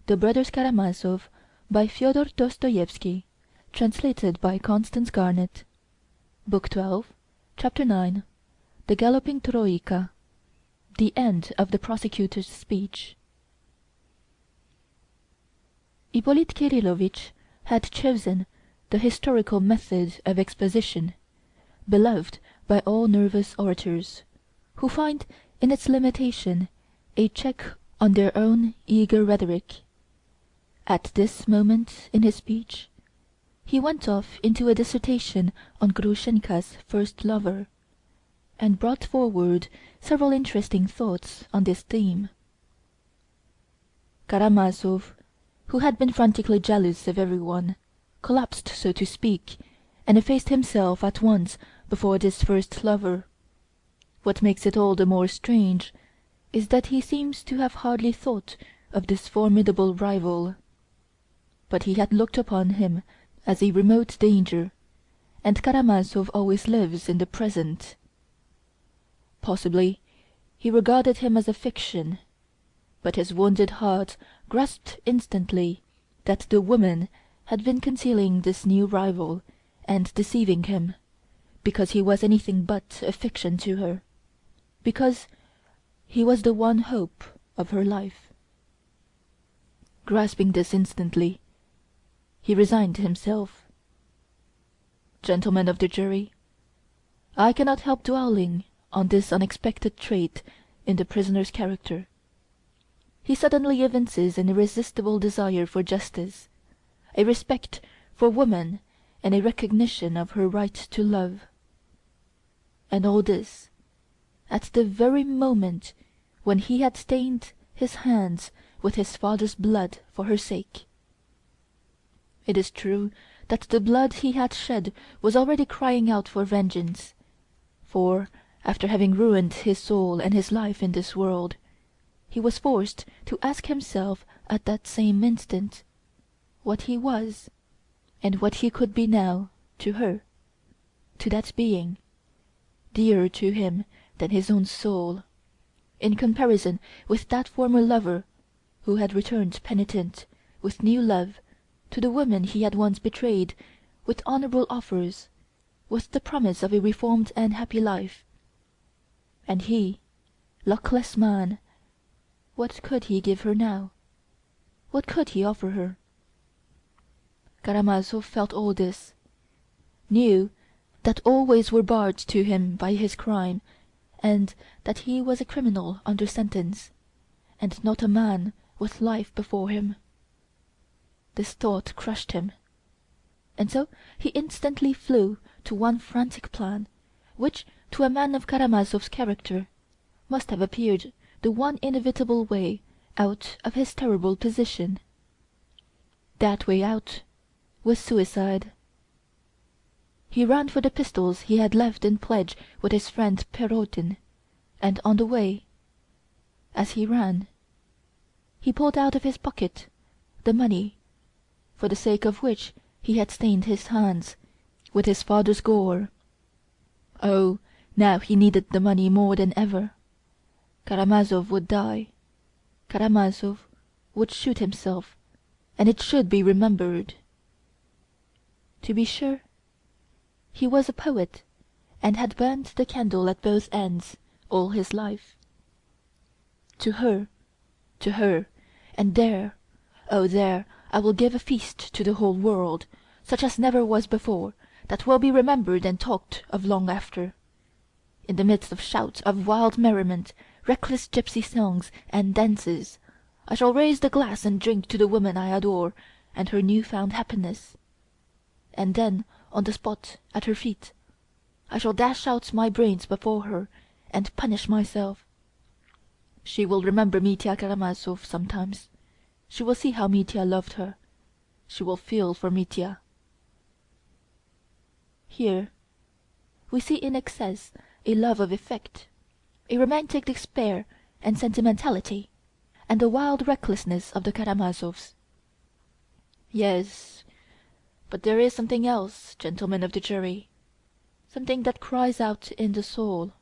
The Brothers Karamazov, by Fyodor Dostoevsky, translated by Constance Garnett. Book 12, Chapter 9. The Galloping Troika. The End of the Prosecutor's Speech. Hippolyte Kirillovitch had chosen the historical method of exposition, beloved by all nervous orators, who find in its limitation a check on their own eager rhetoric. At this moment in his speech he went off into a dissertation on Grushenka's first lover, and brought forward several interesting thoughts on this theme. Karamazov, who had been frantically jealous of everyone, collapsed, so to speak, and effaced himself at once before this first lover. What makes it all the more strange is that he seems to have hardly thought of this formidable rival. But he had looked upon him as a remote danger, and Karamazov always lives in the present. Possibly he regarded him as a fiction, but his wounded heart grasped instantly that the woman had been concealing this new rival and deceiving him, because he was anything but a fiction to her, because he was the one hope of her life. Grasping this instantly, he resigned himself. Gentlemen of the jury, I cannot help dwelling on this unexpected trait in the prisoner's character. He suddenly evinces an irresistible desire for justice, a respect for woman, and a recognition of her right to love. And all this at the very moment when he had stained his hands with his father's blood for her sake. It is true that the blood he had shed was already crying out for vengeance, for, after having ruined his soul and his life in this world, he was forced to ask himself at that same instant what he was, and what he could be now to her, to that being, dearer to him than his own soul, in comparison with that former lover who had returned penitent, with new love, to the woman he had once betrayed, with honorable offers, with the promise of a reformed and happy life. And he, luckless man, what could he give her now? What could he offer her? Karamazov felt all this, knew that all ways were barred to him by his crime, and that he was a criminal under sentence, and not a man with life before him. This thought crushed him, and so he instantly flew to one frantic plan, which to a man of Karamazov's character must have appeared the one inevitable way out of his terrible position. That way out was suicide. He ran for the pistols he had left in pledge with his friend Perrotin, and on the way, as he ran, he pulled out of his pocket the money for the sake of which he had stained his hands with his father's gore. Oh, now he needed the money more than ever. Karamazov would die. Karamazov would shoot himself, and it should be remembered. To be sure, he was a poet, and had burnt the candle at both ends all his life. To her, and there, oh there, I will give a feast to the whole world, such as never was before, that will be remembered and talked of long after. In the midst of shouts of wild merriment, reckless gypsy songs and dances, I shall raise the glass and drink to the woman I adore and her new-found happiness. And then, on the spot, at her feet, I shall dash out my brains before her and punish myself. She will remember Mitya Karamazov sometimes. She will see how Mitya loved her. She will feel for Mitya. Here we see in excess a love of effect, a romantic despair and sentimentality, and the wild recklessness of the Karamazovs. Yes, but there is something else, gentlemen of the jury, something that cries out in the soul,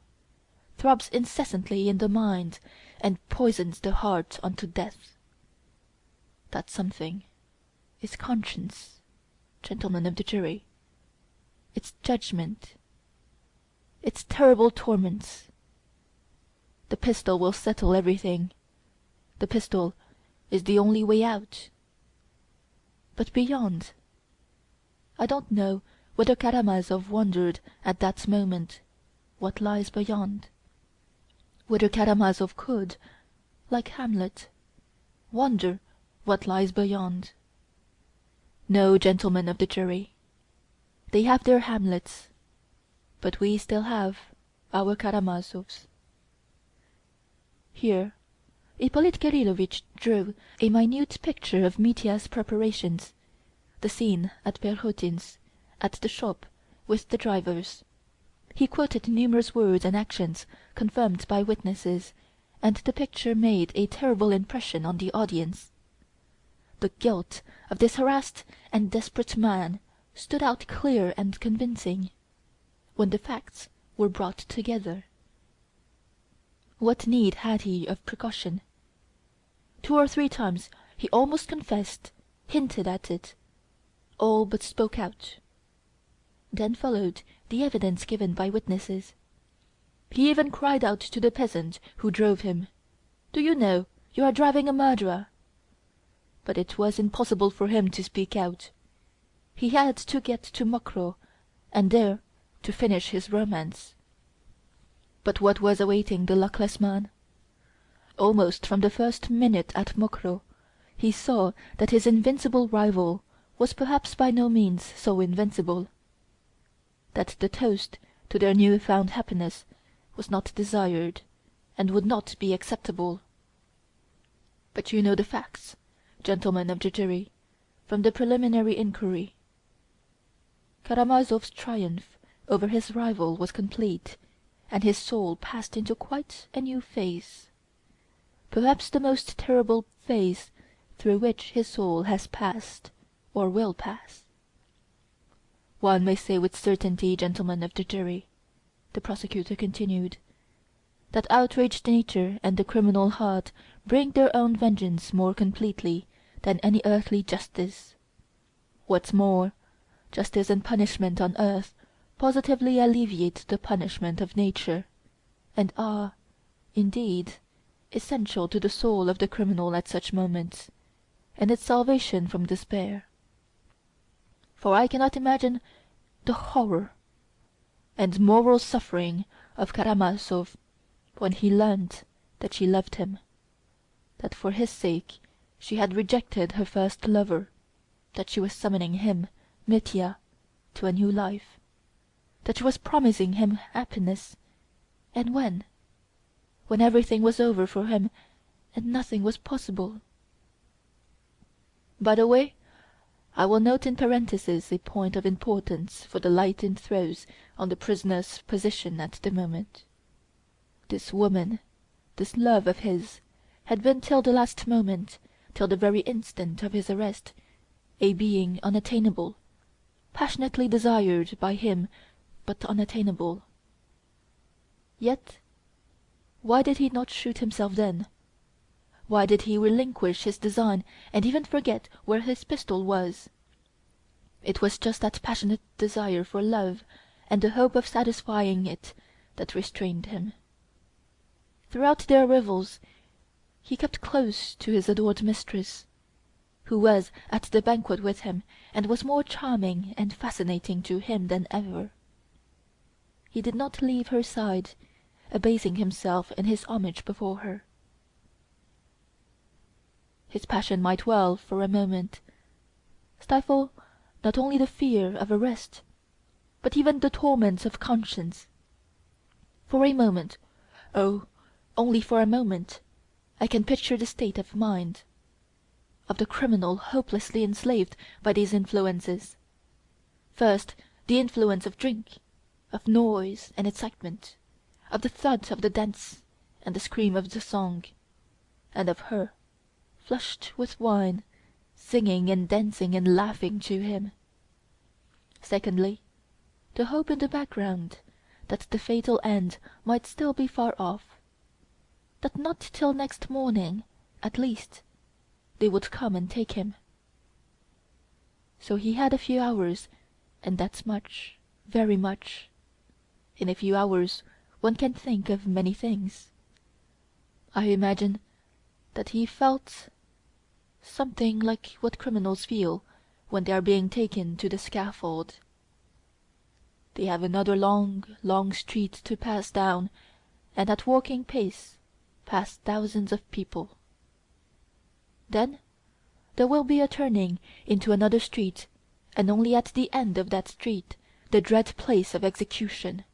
throbs incessantly in the mind, and poisons the heart unto death. That something is conscience, gentlemen of the jury, its judgment, its terrible torments. The pistol will settle everything. The pistol is the only way out. But beyond? I don't know whether Karamazov wondered at that moment what lies beyond. Whether Karamazov could, like Hamlet, wonder what lies beyond. No, gentlemen of the jury. They have their Hamlets, but we still have our Karamazovs. Here Ippolit Kirillovitch drew a minute picture of Mitya's preparations, the scene at Perhotin's, at the shop with the drivers. He quoted numerous words and actions confirmed by witnesses, and the picture made a terrible impression on the audience. The guilt of this harassed and desperate man stood out clear and convincing, when the facts were brought together. What need had he of precaution? 2 or 3 times he almost confessed, hinted at it, all but spoke out. Then followed the evidence given by witnesses. He even cried out to the peasant who drove him, "Do you know, you are driving a murderer!" But it was impossible for him to speak out. He had to get to Mokroe, and there to finish his romance. But what was awaiting the luckless man? Almost from the first minute at Mokroe he saw that his invincible rival was perhaps by no means so invincible, that the toast to their new-found happiness was not desired, and would not be acceptable. But you know the facts, gentlemen of the jury, from the preliminary inquiry. Karamazov's triumph over his rival was complete, and his soul passed into quite a new phase, perhaps the most terrible phase through which his soul has passed or will pass. One may say with certainty, gentlemen of the jury, the prosecutor continued, that outraged nature and the criminal heart bring their own vengeance more completely than any earthly justice. What's more, justice and punishment on earth positively alleviate the punishment of nature, and are, indeed, essential to the soul of the criminal at such moments, and its salvation from despair. For I cannot imagine the horror and moral suffering of Karamazov when he learnt that she loved him, that for his sake she had rejected her first lover, that she was summoning him, Mitya, to a new life, that she was promising him happiness, and when everything was over for him and nothing was possible. By the way, I will note in parenthesis a point of importance for the light it throws on the prisoner's position at the moment. This woman, this love of his, had been till the last moment, till the very instant of his arrest, a being unattainable, passionately desired by him but unattainable. Yet why did he not shoot himself then? Why did he relinquish his design and even forget where his pistol was? It was just that passionate desire for love and the hope of satisfying it that restrained him. Throughout their revels he kept close to his adored mistress, who was at the banquet with him and was more charming and fascinating to him than ever. He did not leave her side, abasing himself in his homage before her. His passion might well, for a moment, stifle not only the fear of arrest, but even the torments of conscience. For a moment, oh, only for a moment, I can picture the state of mind of the criminal hopelessly enslaved by these influences. First, the influence of drink, of noise and excitement, of the thud of the dance and the scream of the song, and of her, flushed with wine, singing and dancing and laughing to him. Secondly, the hope in the background that the fatal end might still be far off, that not till next morning, at least, they would come and take him. So he had a few hours, and that's much, very much. In a few hours one can think of many things. I imagine that he felt something like what criminals feel when they are being taken to the scaffold. They have another long, long street to pass down, and at walking pace pass thousands of people. Then there will be a turning into another street, and only at the end of that street the dread place of execution.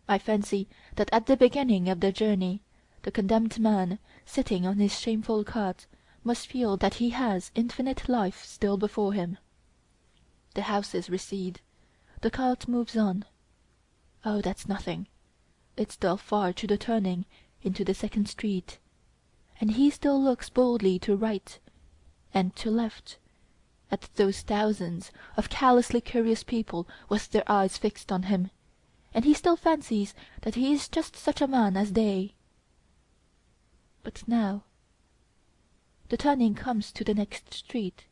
I fancy that at the beginning of the journey the condemned man sitting on his shameful cot must feel that he has infinite life still before him. The houses recede, the cart moves on. Oh, that's nothing. It's still far to the turning into the second street, and he still looks boldly to right and to left at those thousands of callously curious people with their eyes fixed on him, and he still fancies that he is just such a man as they. But now the turning comes to the next street.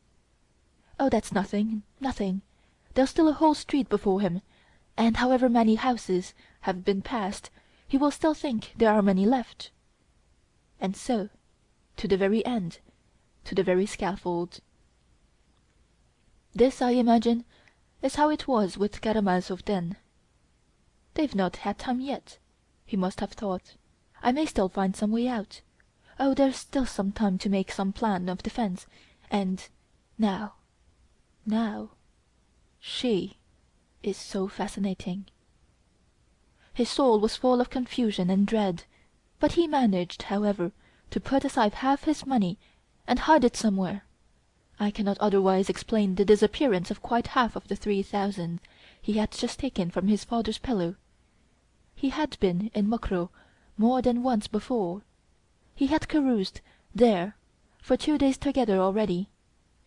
Oh, that's nothing, nothing. There's still a whole street before him, and however many houses have been passed, he will still think there are many left. And so, to the very end, to the very scaffold. This, I imagine, is how it was with Karamazov then. They've not had time yet, he must have thought. I may still find some way out. Oh, there's still some time to make some plan of defense, and now, she is so fascinating. His soul was full of confusion and dread, but he managed, however, to put aside half his money and hide it somewhere. I cannot otherwise explain the disappearance of quite half of the 3,000 he had just taken from his father's pillow. He had been in Mokroe more than once before. He had caroused there for 2 days together already.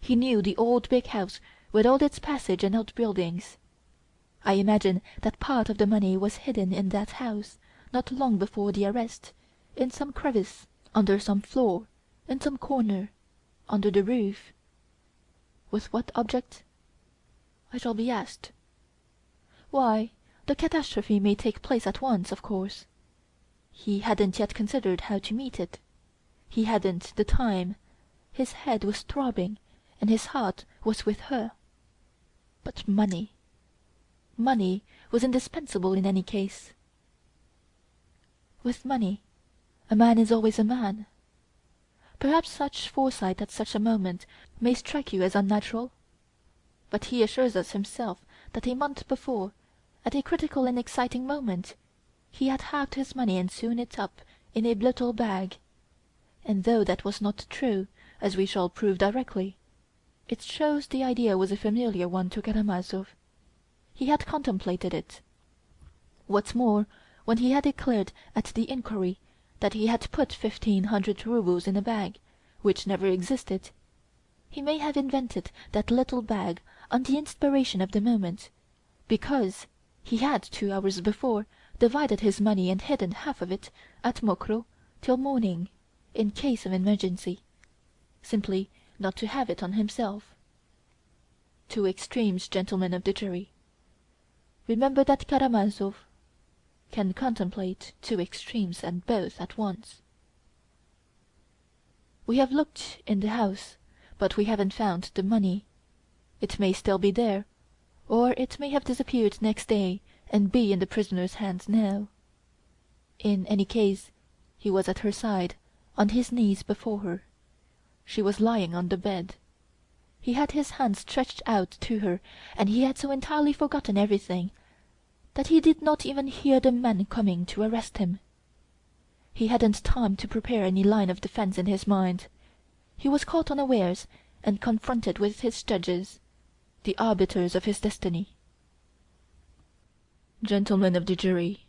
He knew the old big house with all its passage and outbuildings. I imagine that part of the money was hidden in that house not long before the arrest, in some crevice, under some floor, in some corner, under the roof. With what object? I shall be asked. Why, the catastrophe may take place at once, of course. He hadn't yet considered how to meet it. He hadn't the time. His head was throbbing, and his heart was with her. But money was indispensable in any case. With money, a man is always a man. Perhaps such foresight at such a moment may strike you as unnatural, but he assures us himself that a month before, at a critical and exciting moment, he had halved his money and sewn it up in a little bag. And though that was not true, as we shall prove directly, it shows the idea was a familiar one to Karamazov. He had contemplated it. What's more, when he had declared at the inquiry that he had put 1,500 roubles in a bag, which never existed, he may have invented that little bag on the inspiration of the moment, because he had 2 hours before divided his money and hidden half of it at Mokroe till morning, in case of emergency, simply not to have it on himself. Two extremes, gentlemen of the jury. Remember that Karamazov can contemplate two extremes and both at once. We have looked in the house, but we haven't found the money. It may still be there, or it may have disappeared next day and be in the prisoner's hands now. In any case, he was at her side, on his knees before her. She was lying on the bed. He had his hand stretched out to her, and he had so entirely forgotten everything that he did not even hear the men coming to arrest him. He hadn't time to prepare any line of defense in his mind. He was caught unawares and confronted with his judges, the arbiters of his destiny. Gentlemen of the jury,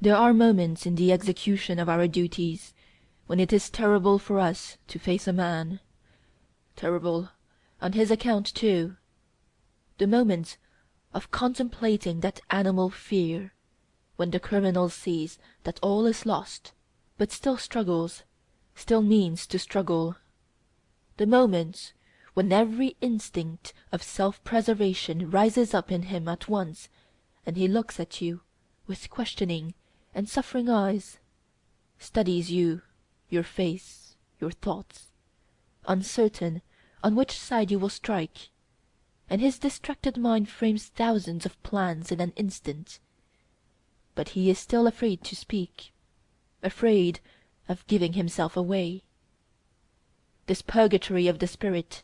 there are moments in the execution of our duties when it is terrible for us to face a man. Terrible on his account too. The moments of contemplating that animal fear, when the criminal sees that all is lost, but still struggles, still means to struggle. the moments when every instinct of self-preservation rises up in him at once, and he looks at you with questioning and suffering eyes, studies you, your face, your thoughts, uncertain on which side you will strike, and his distracted mind frames thousands of plans in an instant, but he is still afraid to speak, afraid of giving himself away. This purgatory of the spirit,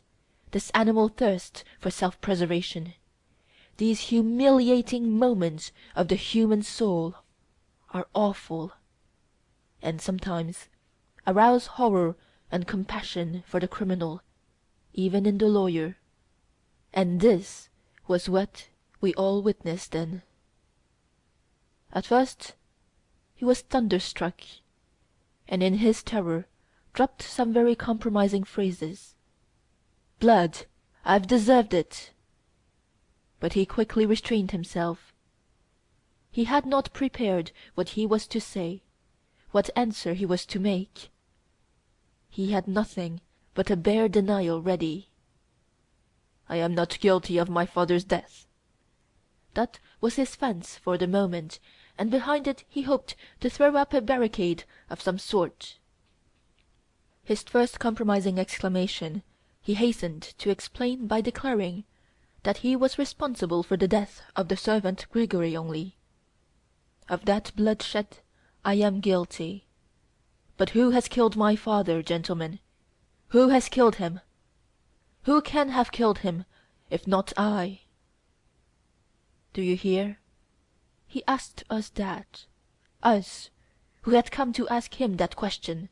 this animal thirst for self-preservation, these humiliating moments of the human soul are awful, and sometimes arouse horror and compassion for the criminal, even in the lawyer. And this was what we all witnessed then. At first he was thunderstruck, and in his terror dropped some very compromising phrases. "Blood! I've deserved it!" But he quickly restrained himself. He had not prepared what he was to say, what answer he was to make. He had nothing but a bare denial ready. "I am not guilty of my father's death." That was his fence for the moment, and behind it he hoped to throw up a barricade of some sort. His first compromising exclamation he hastened to explain by declaring that he was responsible for the death of the servant Grigory only. "Of that bloodshed I am guilty. But who has killed my father, gentlemen? Who has killed him? Who can have killed him, if not I? Do you hear? He asked us that, us, who had come to ask him that question.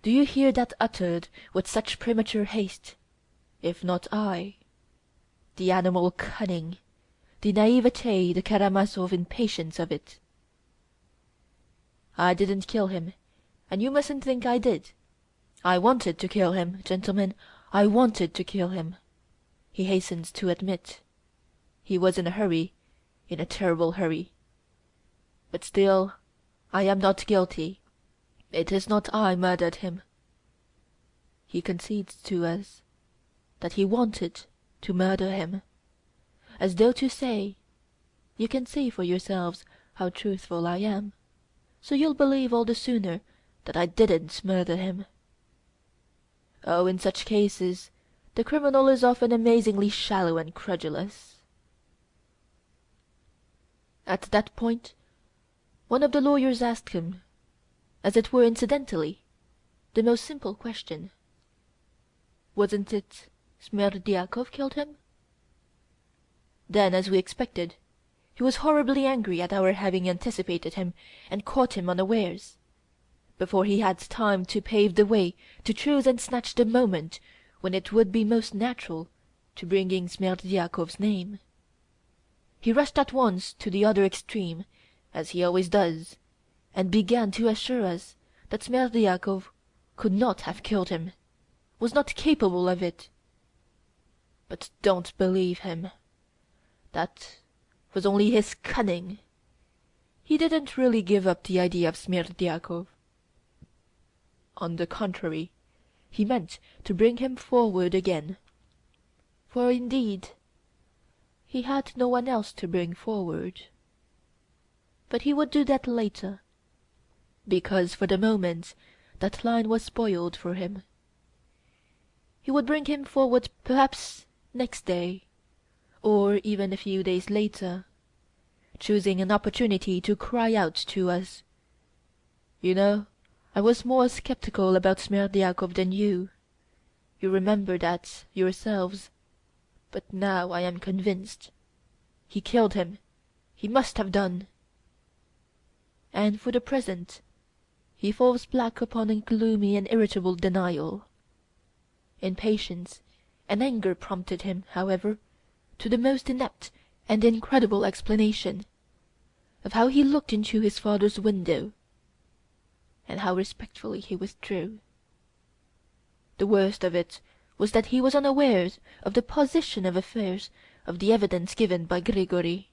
Do you hear that uttered with such premature haste, if not I? The animal cunning, the naivete, the Karamazov impatience of it. I didn't kill him, and you mustn't think I did. I wanted to kill him, gentlemen, I wanted to kill him," he hastens to admit. He was in a hurry, in a terrible hurry. "But still I am not guilty. It is not I murdered him." He concedes to us that he wanted to murder him, as though to say, "You can see for yourselves how truthful I am, so you'll believe all the sooner that I didn't murder him." Oh, in such cases the criminal is often amazingly shallow and credulous. At that point one of the lawyers asked him, as it were incidentally, the most simple question. "Wasn't it Smerdyakov killed him?" Then, as we expected, he was horribly angry at our having anticipated him and caught him unawares, before he had time to pave the way to choose and snatch the moment when it would be most natural to bring in Smerdyakov's name. He rushed at once to the other extreme, as he always does, and began to assure us that Smerdyakov could not have killed him, was not capable of it. But don't believe him. That was only his cunning. He didn't really give up the idea of Smerdyakov. On the contrary, he meant to bring him forward again. For indeed he had no one else to bring forward. But he would do that later, because for the moment that line was spoiled for him. He would bring him forward perhaps next day, or even a few days later, choosing an opportunity to cry out to us, "You know, I was more sceptical about Smerdyakov than you. You remember that yourselves. But now I am convinced. He killed him. He must have done." And for the present he falls back upon a gloomy and irritable denial. Impatience and anger prompted him, however, to the most inept and incredible explanation of how he looked into his father's window, and how respectfully he withdrew. The worst of it was that he was unawares of the position of affairs of the evidence given by Grigory.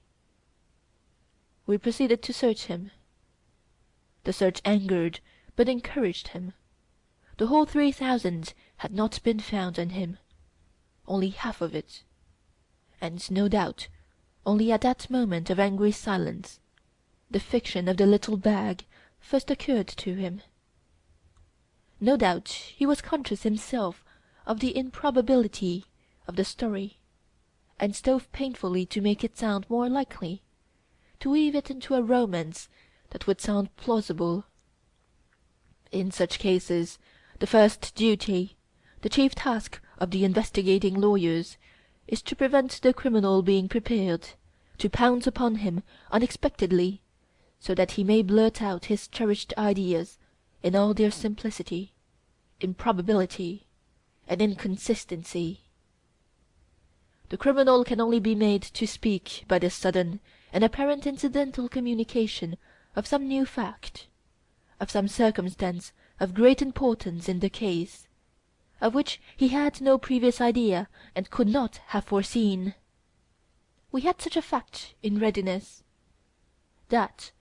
We proceeded to search him. The search angered but encouraged him, the whole 3,000 had not been found on him, only half of it, and no doubt only at that moment of angry silence the fiction of the little bag first occurred to him. No doubt he was conscious himself of the improbability of the story, and strove painfully to make it sound more likely, to weave it into a romance that would sound plausible. In such cases the first duty, the chief task of the investigating lawyers, is to prevent the criminal being prepared to pounce upon him unexpectedly, so that he may blurt out his cherished ideas in all their simplicity, improbability, and inconsistency. The criminal can only be made to speak by the sudden and apparent incidental communication of some new fact, of some circumstance of great importance in the case, of which he had no previous idea and could not have foreseen. We had such a fact in readiness. That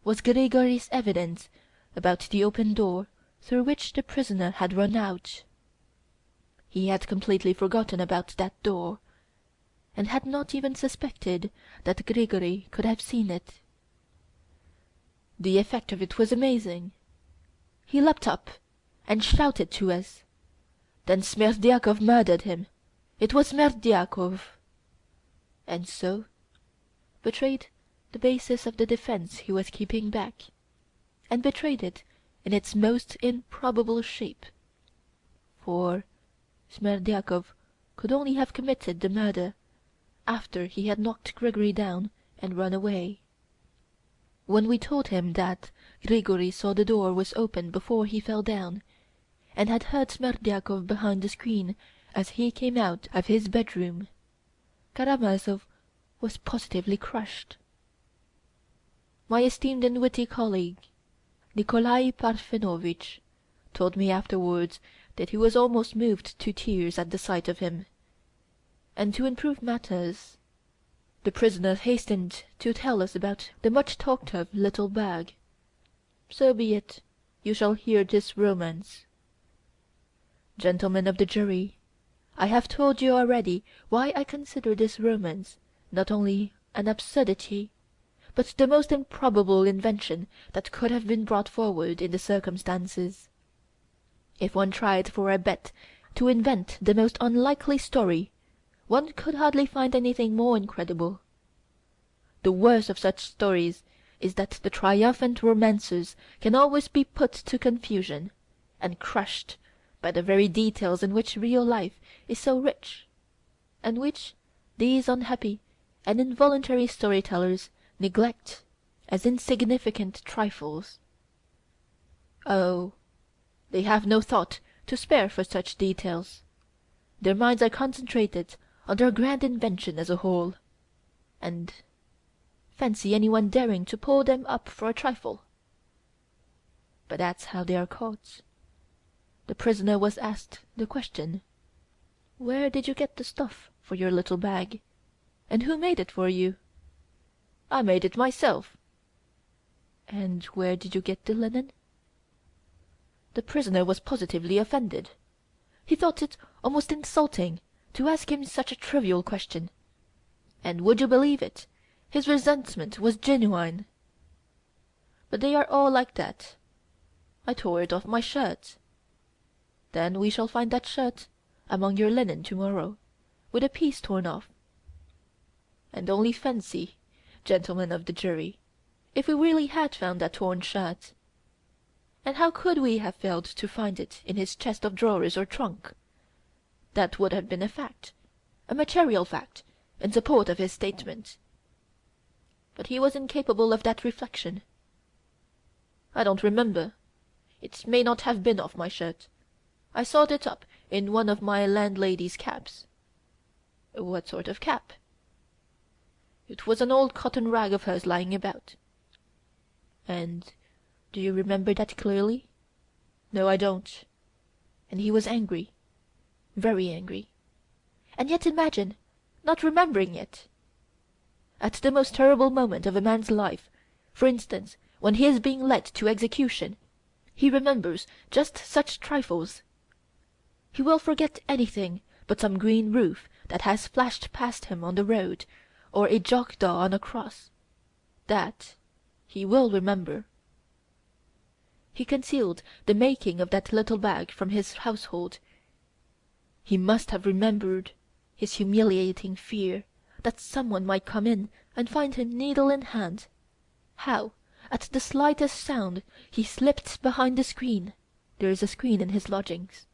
was Grigory's evidence about the open door through which the prisoner had run out. He had completely forgotten about that door, and had not even suspected that Grigory could have seen it. The effect of it was amazing. He leapt up and shouted to us. Then Smerdyakov murdered him. It was Smerdyakov. And so betrayed the basis of the defence he was keeping back, and betrayed it in its most improbable shape. For Smerdyakov could only have committed the murder after he had knocked Grigory down and run away. When we told him that Grigory saw the door was open before he fell down, and had heard Smerdyakov behind the screen as he came out of his bedroom, Karamazov was positively crushed. My esteemed and witty colleague, Nikolai Parfenovitch, told me afterwards that he was almost moved to tears at the sight of him. And to improve matters, the prisoner hastened to tell us about the much-talked-of little bag. So be it, you shall hear this romance. Gentlemen of the jury, I have told you already why I consider this romance not only an absurdity, but the most improbable invention that could have been brought forward in the circumstances. If one tried for a bet to invent the most unlikely story, one could hardly find anything more incredible. The worst of such stories is that the triumphant romancers can always be put to confusion, and crushed by the very details in which real life is so rich, and which these unhappy and involuntary story-tellers neglect as insignificant trifles. Oh, they have no thought to spare for such details. Their minds are concentrated on their grand invention as a whole, and fancy anyone daring to pull them up for a trifle. But that's how they are caught. The prisoner was asked the question, "Where did you get the stuff for your little bag, and who made it for you?" "I made it myself." "And where did you get the linen?" The prisoner was positively offended. He thought it almost insulting to ask him such a trivial question, and would you believe it, his resentment was genuine. But they are all like that. I tore it off my shirt. Then we shall find that shirt among your linen tomorrow, with a piece torn off. And only fancy, gentlemen of the jury, if we really had found that torn shirt. And how could we have failed to find it in his chest of drawers or trunk? That would have been a fact, a material fact, in support of his statement. But he was incapable of that reflection. "I don't remember. It may not have been off my shirt. I sewed it up in one of my landlady's caps." "What sort of cap?" "It was an old cotton rag of hers lying about." "And do you remember that clearly?" "No, I don't." And he was angry, very angry. And yet imagine not remembering it! At the most terrible moment of a man's life, for instance when he is being led to execution, he remembers just such trifles. He will forget anything but some green roof that has flashed past him on the road, or a jackdaw on a cross. That he will remember. He concealed the making of that little bag from his household. He must have remembered his humiliating fear that someone might come in and find him needle in hand, how, at the slightest sound, he slipped behind the screen (there is a screen in his lodgings).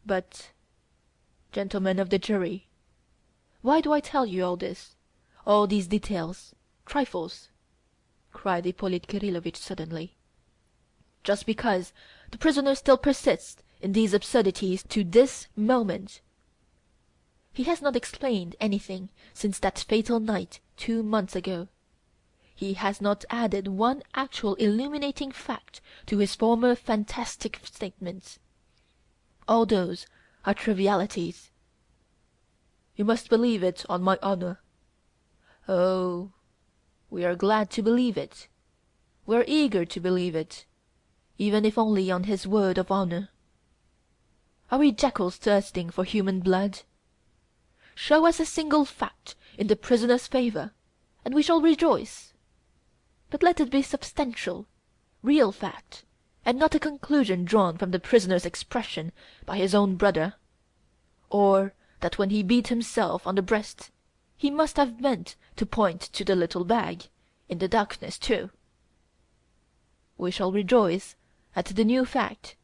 But, gentlemen of the jury, why do I tell you all this, all these details, trifles?" cried Ippolit Kirillovitch suddenly. "Just because the prisoner still persists in these absurdities to this moment. He has not explained anything since that fatal night 2 months ago. He has not added one actual illuminating fact to his former fantastic statements. All those are trivialities. You must believe it on my honor. Oh, we are glad to believe it. We are eager to believe it, even if only on his word of honor. Are we jackals thirsting for human blood? Show us a single fact in the prisoner's favor, and we shall rejoice. But let it be substantial, real fact, and not a conclusion drawn from the prisoner's expression by his own brother, or that when he beat himself on the breast he must have meant to point to the little bag, in the darkness too. We shall rejoice at the new fact.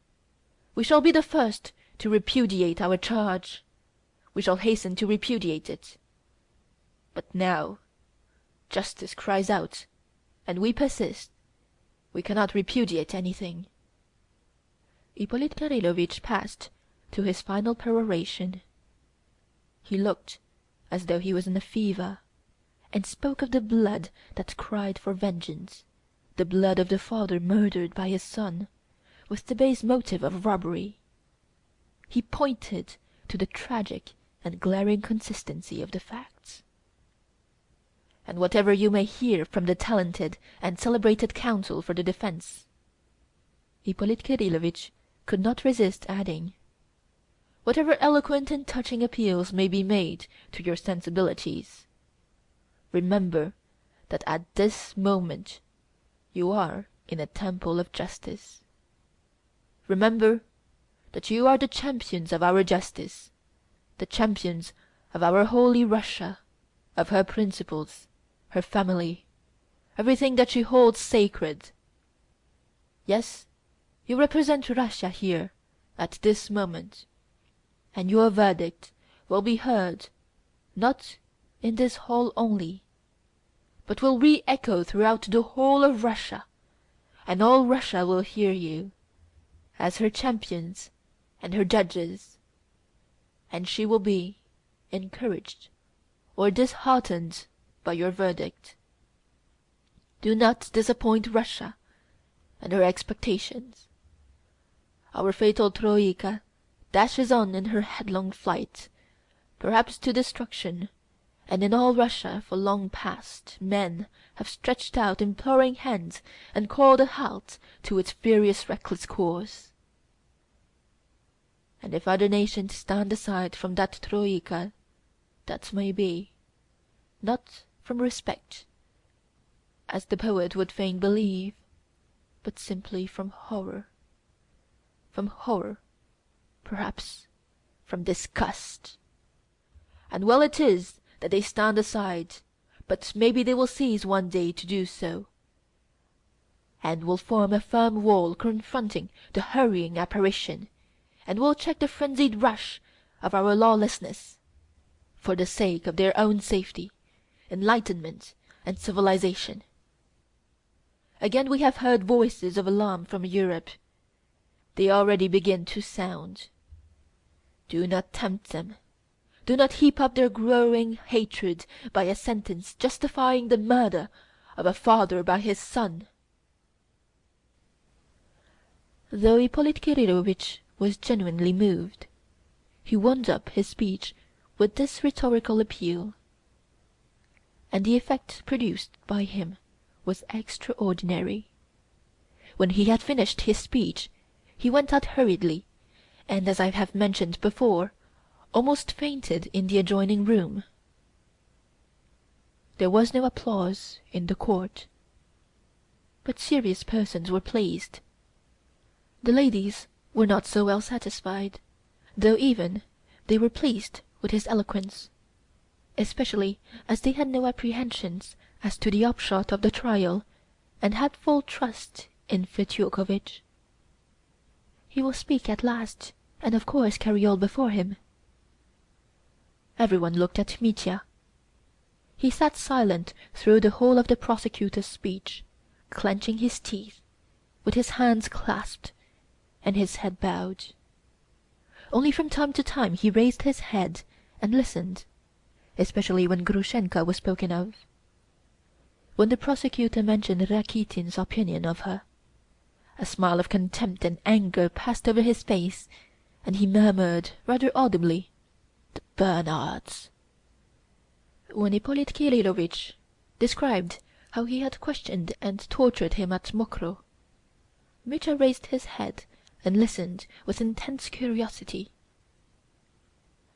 We shall be the first to repudiate our charge. We shall hasten to repudiate it. But now justice cries out, and we persist. We cannot repudiate anything." Ippolit Kirillovitch passed to his final peroration. He looked as though he was in a fever, and spoke of the blood that cried for vengeance, the blood of the father murdered by his son, with the base motive of robbery. He pointed to the tragic and glaring consistency of the facts. "And whatever you may hear from the talented and celebrated counsel for the defence," Ippolit Kirillovitch could not resist adding, "whatever eloquent and touching appeals may be made to your sensibilities, remember that at this moment you are in a temple of justice. Remember that you are the champions of our justice, the champions of our holy Russia, of her principles, her family, everything that she holds sacred. Yes, you represent Russia here, at this moment, and your verdict will be heard, not in this hall only, but will re-echo throughout the whole of Russia, and all Russia will hear you, as her champions and her judges, and she will be encouraged or disheartened by your verdict. Do not disappoint Russia and her expectations. Our fatal Troika dashes on in her headlong flight, perhaps to destruction, and in all Russia for long past men have stretched out imploring hands and called a halt to its furious reckless course. And if other nations stand aside from that Troika, that may be, not from respect, as the poet would fain believe, but simply from horror, perhaps from disgust. And well it is that they stand aside, but maybe they will cease one day to do so, and will form a firm wall confronting the hurrying apparition, and will check the frenzied rush of our lawlessness, for the sake of their own safety, enlightenment, and civilization. Again we have heard voices of alarm from Europe. They already begin to sound. Do not tempt them. Do not heap up their growing hatred by a sentence justifying the murder of a father by his son." Though Ippolit Kirillovitch was genuinely moved, he wound up his speech with this rhetorical appeal, and the effect produced by him was extraordinary. when he had finished his speech, he went out hurriedly, and, as I have mentioned before, almost fainted in the adjoining room. There was no applause in the court, but serious persons were pleased. The ladies were not so well satisfied, though even they were pleased with his eloquence, especially as they had no apprehensions as to the upshot of the trial, and had full trust in Fetyukovitch. He will speak at last, and of course carry all before him. Everyone looked at Mitya. He sat silent through the whole of the prosecutor's speech, clenching his teeth, with his hands clasped, and his head bowed. Only from time to time he raised his head and listened, especially when Grushenka was spoken of. When the prosecutor mentioned Rakitin's opinion of her, a smile of contempt and anger passed over his face, and he murmured rather audibly, "The Bernards." When Ippolit Kirillovitch described how he had questioned and tortured him at Mokroe, Mitya raised his head and listened with intense curiosity.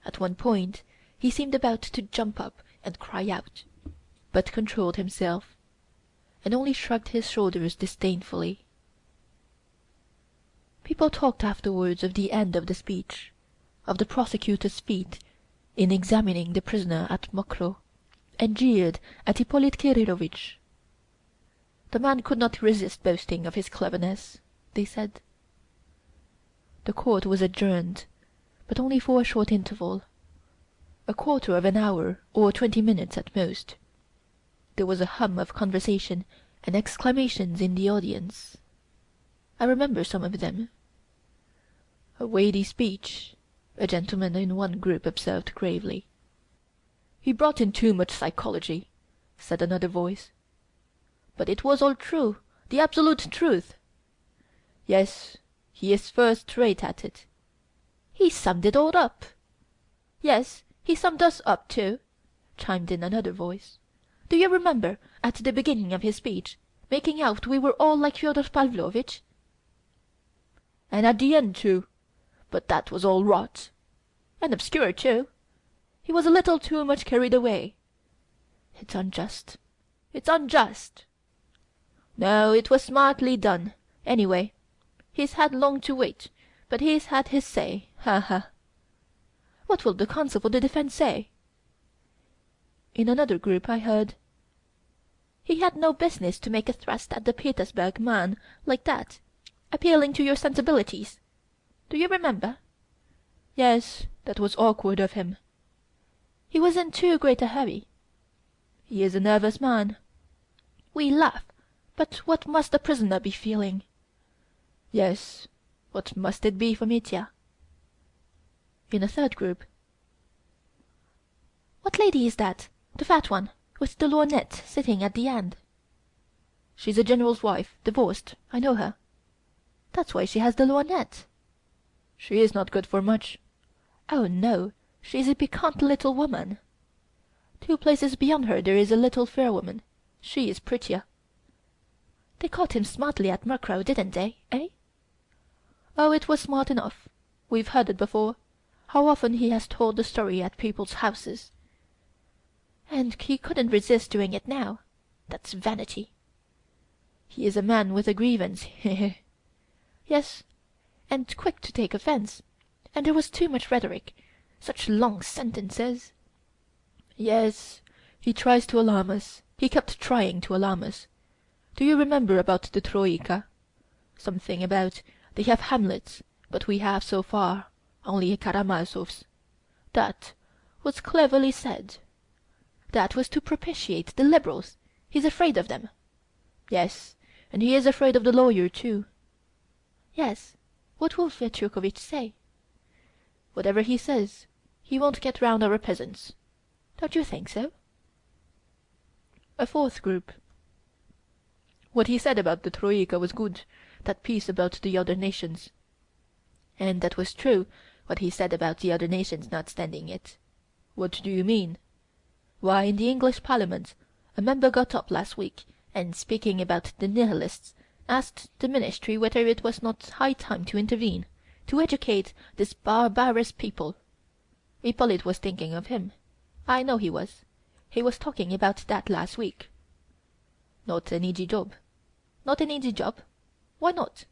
At one point he seemed about to jump up and cry out, but controlled himself, and only shrugged his shoulders disdainfully. People talked afterwards of the end of the speech, of the prosecutor's feat in examining the prisoner at Mokroe, and jeered at Ippolit Kirillovitch. The man could not resist boasting of his cleverness, they said. The court was adjourned, but only for a short interval, a quarter of an hour or 20 minutes at most. There was a hum of conversation and exclamations in the audience. I remember some of them. "A weighty speech," a gentleman in one group observed gravely. "He brought in too much psychology," said another voice. "But it was all true, the absolute truth." "Yes, he is first rate at it." "He summed it all up." "Yes, he summed us up too," chimed in another voice. "Do you remember, at the beginning of his speech, making out we were all like Fyodor Pavlovitch?" "And at the end too, but that was all rot." "And obscure too. He was a little too much carried away." "It's unjust. It's unjust." "No, it was smartly done. Anyway, he's had long to wait, but he's had his say. Ha ha!" "What will the counsel for the defense say?" In another group I heard, "He had no business to make a thrust at the Petersburg man like that, appealing to your sensibilities. Do you remember?" "Yes, that was awkward of him." "He was in too great a hurry." "He is a nervous man." We laugh, but what must the prisoner be feeling?" "Yes, what must it be for Mitya?" In a third group, "What lady is that, the fat one, with the lorgnette, sitting at the end?" "She's a general's wife, divorced. I know her." "That's why she has the lorgnette." "She is not good for much." "Oh no, she's a piquant little woman." "Two places beyond her there is a little fair woman. She is prettier." "They caught him smartly at Mokroe, didn't they, eh?" "Oh, it was smart enough. We've heard it before. How often he has told the story at people's houses." "And he couldn't resist doing it now. That's vanity." "He is a man with a grievance, he he!" "Yes, and quick to take offence. And there was too much rhetoric. Such long sentences." "Yes, he tries to alarm us. He kept trying to alarm us. Do you remember about the Troika? Something about they have Hamlets, but we have, so far, only Karamazovs. That was cleverly said. That was to propitiate the liberals. He's afraid of them." "Yes, and he is afraid of the lawyer too." "Yes, what will Fetyukovitch say?" "Whatever he says, he won't get round our peasants." "Don't you think so?" A fourth group, "What he said about the Troika was good, that piece about the other nations." "And that was true, what he said about the other nations not standing it." "What do you mean?" "Why, in the English Parliament a member got up last week and, speaking about the Nihilists asked the Ministry whether it was not high time to intervene, to educate this barbarous people. Hippolyte was thinking of him. I know he was. He was talking about that last week. Not an easy job. Not an easy job? Why not?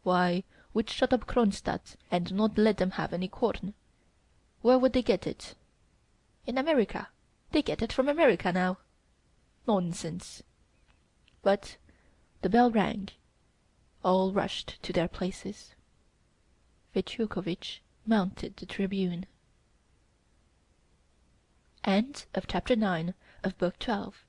Why, we'd shut up Kronstadt and not let them have any corn. Where would they get it? In America. They get it from America now. Nonsense. But the bell rang. All rushed to their places. Fetyukovitch mounted the tribune. End of Chapter 9 of Book 12.